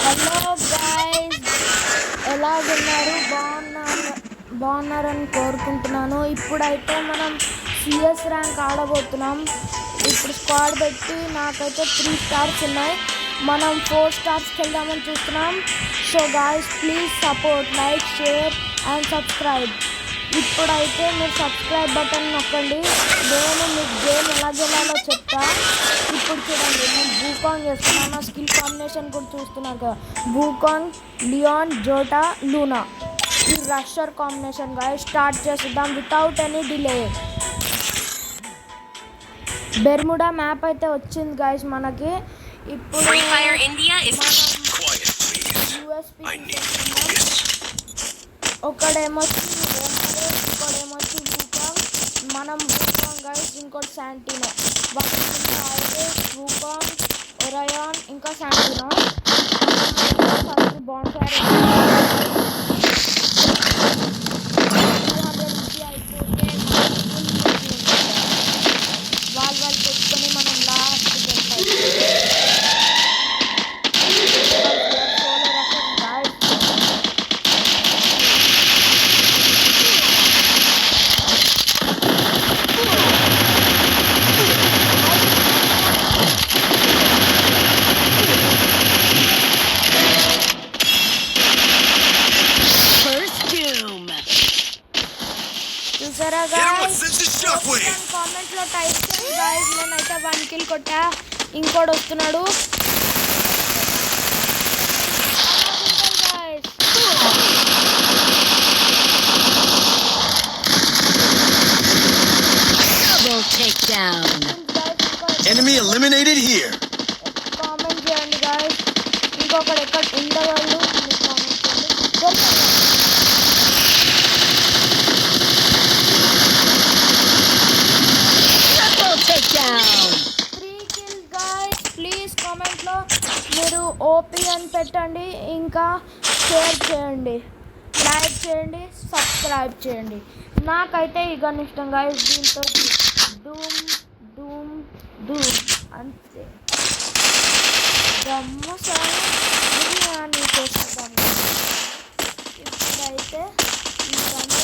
Hello guys, ఎలాగున్నారు? బాగున్నారని కోరుకుంటున్నాను. ఇప్పుడైతే మనం సిఎస్ ర్యాంక్ ఆడబోతున్నాం. ఇప్పుడు స్క్వాడ్ పెట్టి నాకైతే 3 స్టార్స్ ఉన్నాయి. మనం 4 స్టార్స్కి వెళ్దామని చూస్తున్నాం. So guys, please support, like, share and subscribe. ఇప్పుడైతే మీరు సబ్స్క్రైబ్ బటన్ నొక్కండి. నేను మీకు గేమ్ ఎలా గెలాలో చెప్తా. ఇప్పుడు చూడండి, నేను బూకాంగ్ చేస్తున్నాను. నా స్కిల్ కాంబినేషన్ కూడా చూస్తున్నాను కదా. బూకాంగ్, లియాన్, జోటా, లూనా. ఈ రషర్ కాంబినేషన్ గా స్టార్ట్ చేద్దాం without any delay. Bermuda map అయితే వచ్చింది గైస్ మనకి. ఇప్పుడు ఒకడేమొచ్చి ఇంకోడేమొచ్చి బూకాంగ్. మనం బూకాంగ్ గైస్, ఇంకోటి శాంటినో. అయితే బూకాంగ్, ఒరయాన్, ఇంకా శాంటినో. ఫస్ట్ బాండ్ ఫైర్ అయిపోతే వాళ్ళు పెట్టుకొని మనం లాస్ట్ చూసారా గైస్? కామెంట్ లో టైప్ చేయండి గైస్. నేనైతే 1 కిల్ కొట్టా. ఇంకోటి వస్తున్నాడు. Enemy eliminated here. కామెంట్ చేయండి గైస్. ఇంకొకటి ఎక్కడ ఉండేవాళ్ళు కామెంట్ చేయండి. ప్లీజ్ కామెంట్లో మీరు ఓపీ అని పెట్టండి. ఇంకా షేర్ చేయండి, లైక్ చేయండి, సబ్స్క్రైబ్ చేయండి. నాకైతే ఈ గన్ ఇష్టం గైస్. దీంతో డూమ్ డూమ్ డూమ్ అంతే. గమ్ము సార్ బిర్యానీ చేస్తాం. ఇప్పుడైతే ఈ గమ్ము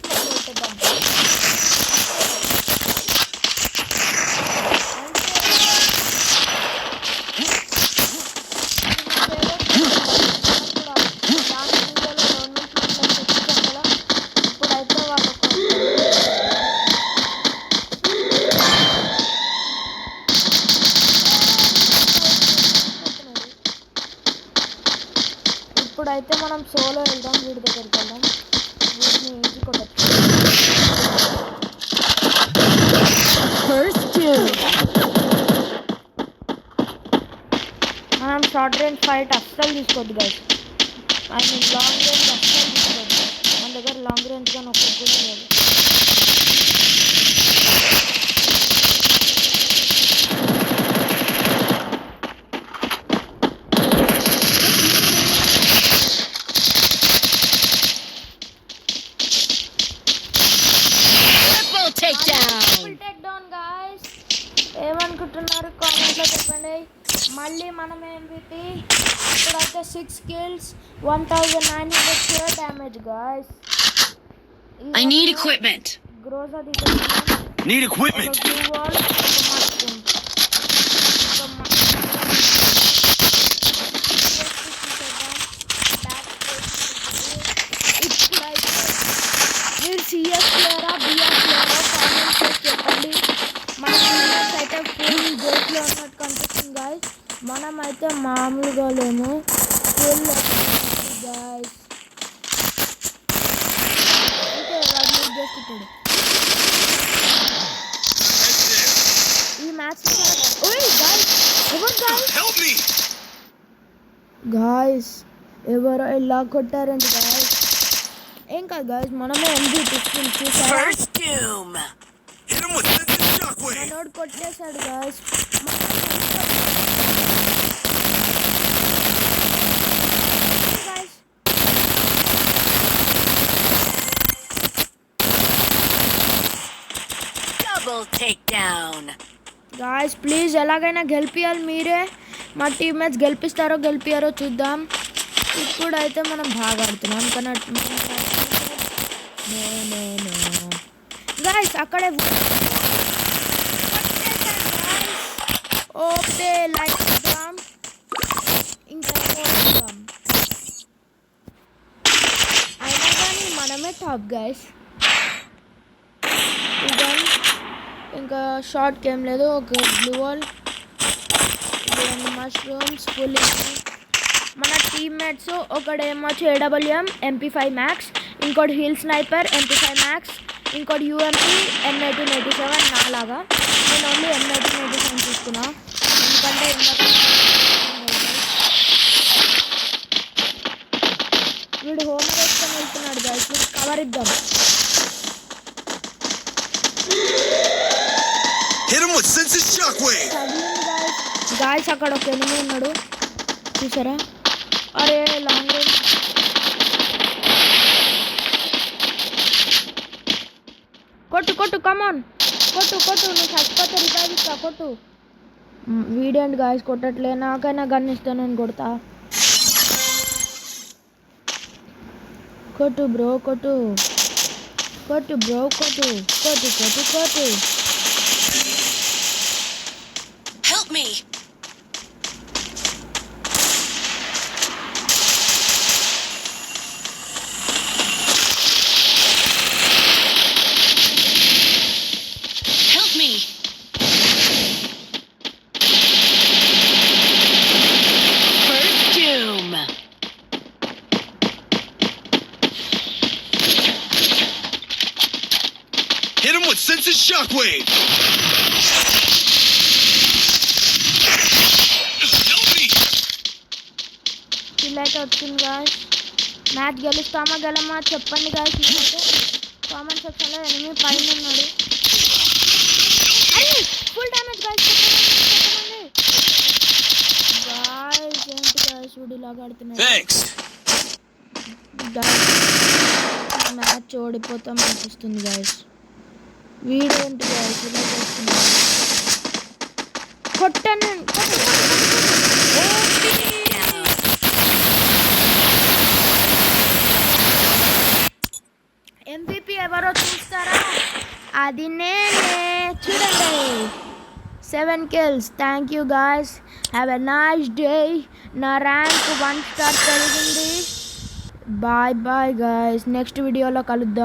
పెట్టేద్దాం. ఇప్పుడైతే మనం సోలో వెళ్దాం. వీడి దగ్గరికి వెళ్దాం. వీడిని ఈజీ కొట్టచ్చు. మనం షార్ట్ రేంజ్ ఫైట్ అస్సలు తీసుకోవద్దు guys. I mean long range అస్సలు తీసుకోవద్దు. మన దగ్గర లాంగ్ రేంజ్ కానీ ఒక్కటి కూడా లేదు. ఏమనుకుంటున్నారు కామెంట్లో చెప్పండి. మళ్ళీ మనం MVP. ఇప్పుడైతే 6 kills, 1900 pure damage guys. I need equipment. Groza need equipment. మీరు CS ప్లేయరా BS ప్లేయరా కామెంట్ చేసి చెప్పండి. మన అయితే ఫుల్ గేట్లో ఉన్నట్టు కనిపిస్తుంది గాయస్. మనం అయితే మామూలుగా లేము, ఫుల్ గాయస్. చేసుకుంటాడు ఈ మ్యాచ్. గాయస్ ఎవరో ఇలా కొట్టారండి గాయస్. ఏం కాదు గాయస్, మనమే MVP చూసారా. మనోడు కొట్టేశాడు guys. Double takedown. Guys please ఎలాగైనా గెలిపియాలి మీరే. మా టీమ్మేట్స్ గెలిపిస్తారో గెలిపియారో చూద్దాం. ఇప్పుడైతే మనం బాగా ఆడుతున్నాం కానీ గైస్ అక్కడే ఓకే లైక్ చేద్దాం. ఇంకా అయినా కానీ మనమే టాప్ గైస్. ఇంకా షార్ట్ ఏం లేదు. ఒక బ్లూ వాల్, మష్రూమ్స్, ఫుల్. మన టీమ్మేట్స్ ఒకడేమొచ్చి AWM MP5 మ్యాక్స్, ఇంకోటి హిల్ స్నైపర్ MP5 మ్యాక్స్, ఇంకోటి UMP M1887. నాలాగా నేను ఓన్లీ M1887 తీసుకున్నా ఎందుకంటే వీడు హోమ్ వేసుకొని వెళ్తున్నాడు గైస్. కవర్ ఇద్దాం. గాయస్ అక్కడ ఒక ఎనిమిది ఉన్నాడు చూసారా? అరే లాంగ్ రేంజ్ కొట్టు కమాన్ కొట్టు నువ్వు చచ్చిపోతే రివైవ్ ఇస్తా. కొట్టు. వీడియండి గాయస్ కొట్టట్లే. నాకైనా గన్ ఇస్తానని కొడతా. కొట్టు బ్రో కొట్టు. Help me. Hit him with Senses Shockwave! ఇలాగే వచ్చింది గాయస్. మ్యాచ్ గెలుస్తామా గెలమా చెప్పండి గాయస్. ఇదైతే కామెంట్ సెక్షన్లో ఎనిమిది పైన ఉన్నాడు. అరే ఫుల్ డ్యామేజ్ గాయస్. గాయస్ ఏంటి గాయస్ వీడు ఇలాగ ఆడుతున్నాడు. మ్యాచ్ ఓడిపోతాం అనిపిస్తుంది గాయస్. వీడేంటి గాయస్ ఇలా చేస్తున్నాడు. కొట్టను MVP ఎవరో చూస్తారా? అది నేనే. చూడండి 7 kills. Thank you guys. Have a nice day. నా ర్యాంక్ 1 స్టార్ పెరిగింది. Bye guys. నెక్స్ట్ వీడియోలో కలుద్దాం.